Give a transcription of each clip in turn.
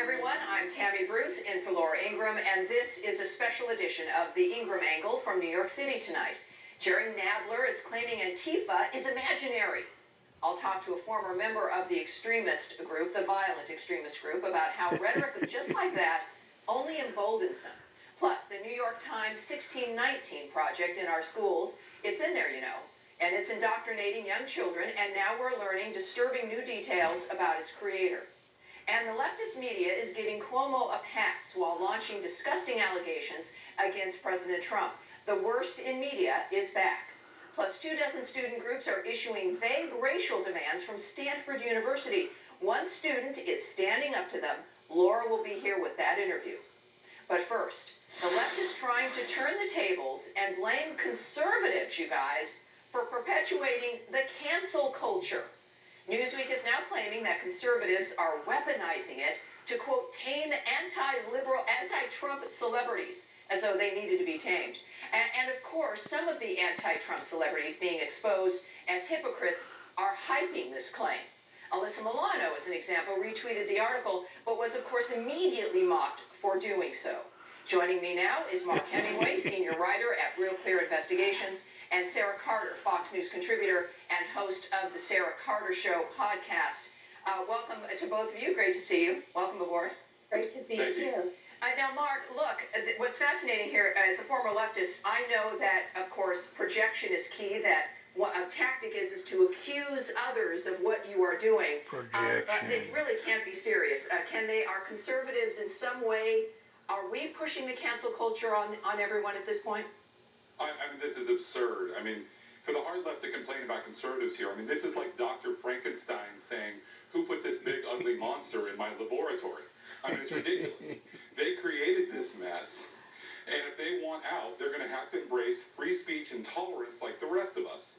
Hi everyone, I'm Tammy Bruce in for Laura Ingraham, and this is a special edition of the Ingraham Angle from New York City tonight. Jerry Nadler is claiming Antifa is imaginary. I'll talk to a former member of the extremist group, the violent extremist group, about how rhetoric just like that only emboldens them. Plus, the New York Times 1619 project in our schools, it's in there, you know, and it's indoctrinating young children, and now we're learning disturbing new details about its creator. And the leftist media is giving Cuomo a pass while launching disgusting allegations against President Trump. The worst in media is back. Plus, 24 student groups are issuing vague racial demands from Stanford University. One student is standing up to them. Laura will be here with that interview. But first, the left is trying to turn the tables and blame conservatives, you guys, for perpetuating the cancel culture. Newsweek is now claiming that conservatives are weaponizing it to, quote, tame anti-liberal, anti-Trump celebrities, as though they needed to be tamed. And of course, some of the anti-Trump celebrities being exposed as hypocrites are hyping this claim. Alyssa Milano, as an example, retweeted the article, but was, of course, immediately mocked for doing so. Joining me now is Mark Hemingway, senior writer at Real Clear Investigations, and Sarah Carter, Fox News contributor and host of the Sarah Carter Show podcast. Welcome to both of you. Great to see you. Welcome aboard. Great to see you too. Now, Mark, look, what's fascinating here, as a former leftist, I know that, of course, projection is key, that what a tactic is to accuse others of what you are doing. It really can't be serious. Are conservatives in some way, are we pushing the cancel culture on everyone at this point? I mean, this is absurd. I mean, for the hard left to complain about conservatives here, I mean, this is like Dr. Frankenstein saying, who put this big, ugly monster in my laboratory? I mean, it's ridiculous. They created this mess, and if they want out, they're going to have to embrace free speech and tolerance like the rest of us.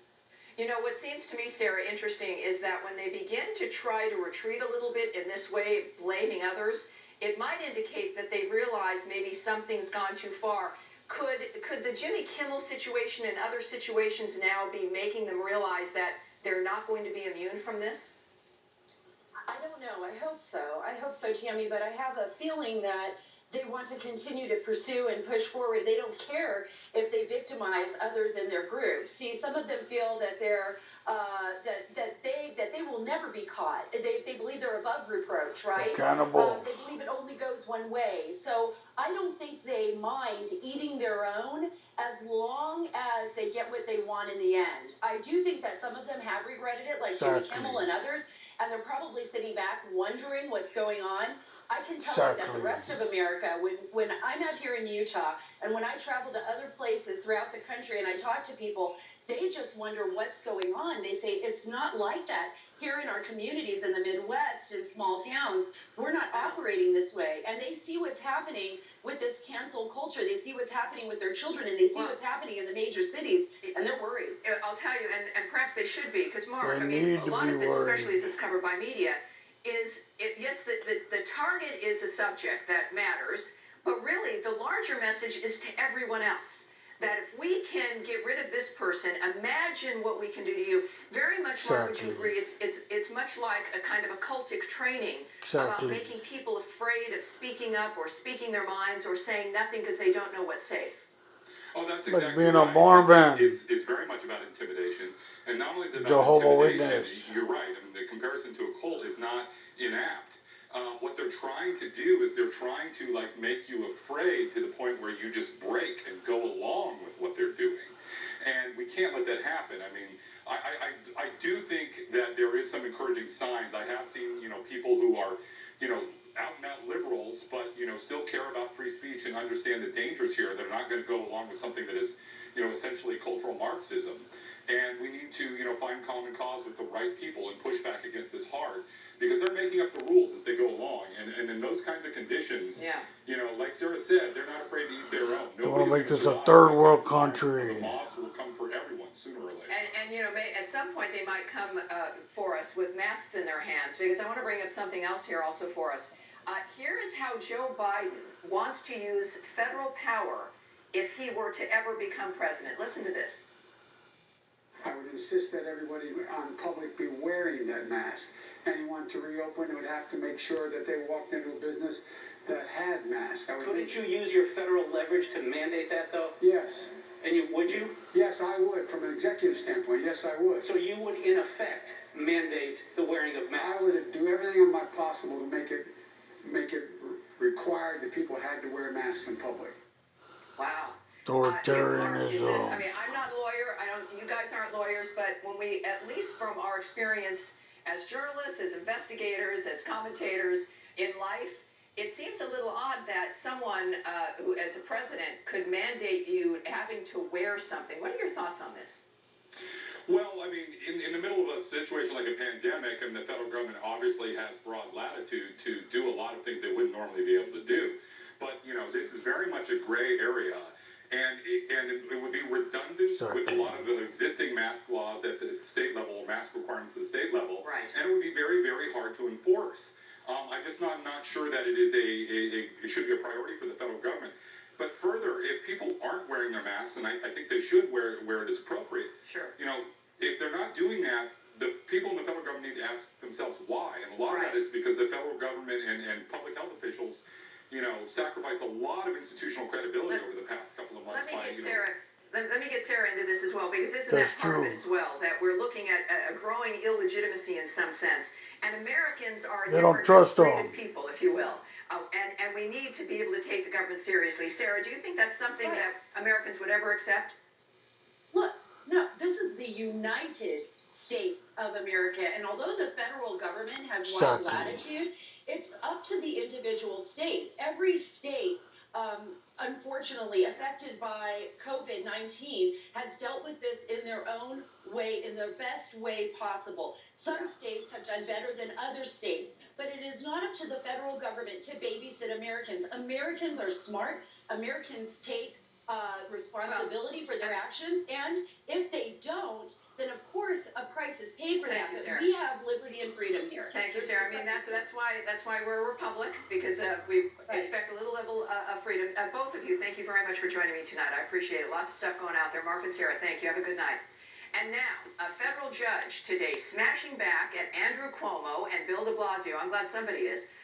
You know, what seems to me, Sarah, interesting is that when they begin to try to retreat a little bit in this way, blaming others, it might indicate that they've realized maybe something's gone too far. Could the Jimmy Kimmel situation and other situations now be making them realize that they're not going to be immune from this? I don't know. I hope so. I hope so, Tammy, but I have a feeling that they want to continue to pursue and push forward. They don't care if they victimize others in their group. See, some of them feel that they're that they will never be caught. They believe they're above reproach, right? Accountable. They believe it only goes one way. So I don't think they mind eating their own as long as they get what they want in the end. I do think that some of them have regretted it, like Jimmy Kimmel and others, and they're probably sitting back wondering what's going on. I can tell you that the rest of America, when I'm out here in Utah and when I travel to other places throughout the country and I talk to people, they just wonder what's going on. They say it's not like that here in our communities in the Midwest, in small towns. We're not operating this way. And they see what's happening with this cancel culture. They see what's happening with their children, and they see what's happening in the major cities, and they're worried. I'll tell you, and perhaps they should be, because Mark, I mean, a lot of this, especially as it's covered by media, yes, the target is a subject that matters, but really the larger message is to everyone else. That if we can get rid of this person, imagine what we can do to you. Very much, Mark, would you agree? It's much like a kind of a cultic training about making people afraid of speaking up or speaking their minds or saying nothing because they don't know what's safe. Oh, that's exactly like being right. a barn band. It's very much about intimidation, and not only is it about Jehovah's intimidation, Witness. you're right. I mean, the comparison to a cult is not inapt. What they're trying to do is they're trying to like make you afraid to the point where you just break and go along with what they're doing, and we can't let that happen. I mean, I do think that there is some encouraging signs. I have seen people who are out and out liberals, but still care about free speech and understand the dangers here. They're not going to go along with something that is essentially cultural Marxism. And we need to, find common cause with the right people and push back against this hard, because they're making up the rules as they go along. And in those kinds of conditions, like Sarah said, they're not afraid to eat their own. They want to make this a third world country. The mobs will come for everyone sooner or later. And at some point they might come for us with masks in their hands, because I want to bring up something else here also for us. Here is how Joe Biden wants to use federal power if he were to ever become president. Listen to this. I would insist that everybody on public be wearing that mask. Anyone to reopen would have to make sure that they walked into a business that had masks. Couldn't you use your federal leverage to mandate that, though? Yes. And would you? Yes, I would. From an executive standpoint, yes, I would. So you would, in effect, mandate the wearing of masks? I would do everything in my possible to make it required that people had to wear masks in public. Wow. Authoritarianism. I mean, I'm not a lawyer. You guys aren't lawyers, but when we, at least from our experience as journalists, as investigators, as commentators in life, it seems a little odd that someone who, as a president, could mandate you having to wear something. What are your thoughts on this? Well, I mean, in the middle of a situation like a pandemic, and the federal government obviously has broad latitude to do a lot of things they wouldn't normally be able to do. But, this is very much a gray area. And it would be redundant with a lot of the existing mask laws at the state level, mask requirements at the state level. Right. And it would be very, very hard to enforce. I'm just not sure that it is it should be a priority for the federal government. But further, if people aren't wearing their masks, and I think they should wear it as appropriate. Sure. If they're not doing that, the people in the federal government need to ask themselves why. And a lot of that is because the federal government and public health officials, sacrificed a lot of institutional credibility over the past couple of months. Let me get Sarah into this as well, because isn't that part of it as well, that we're looking at a growing illegitimacy in some sense, and Americans are different creative people, if you will, and we need to be able to take the government seriously. Sarah, do you think that's something that Americans would ever accept? Look, no, this is the United States of America, and although the federal government has wide latitude, it's up to the individual states. Every state, unfortunately affected by COVID-19, has dealt with this in their own way, in their best way possible. Some states have done better than other states, but it is not up to the federal government to babysit Americans. Americans are smart. Americans take responsibility for their actions, and if they don't, then of course a price is paid for that. But we have liberty and freedom here. Thank you, Sarah. I mean, that's why we're a republic, because we expect a little level of freedom. Both of you, thank you very much for joining me tonight. I appreciate it. Lots of stuff going out there. Mark and Sarah, thank you. Have a good night. And now, a federal judge today smashing back at Andrew Cuomo and Bill de Blasio. I'm glad somebody is.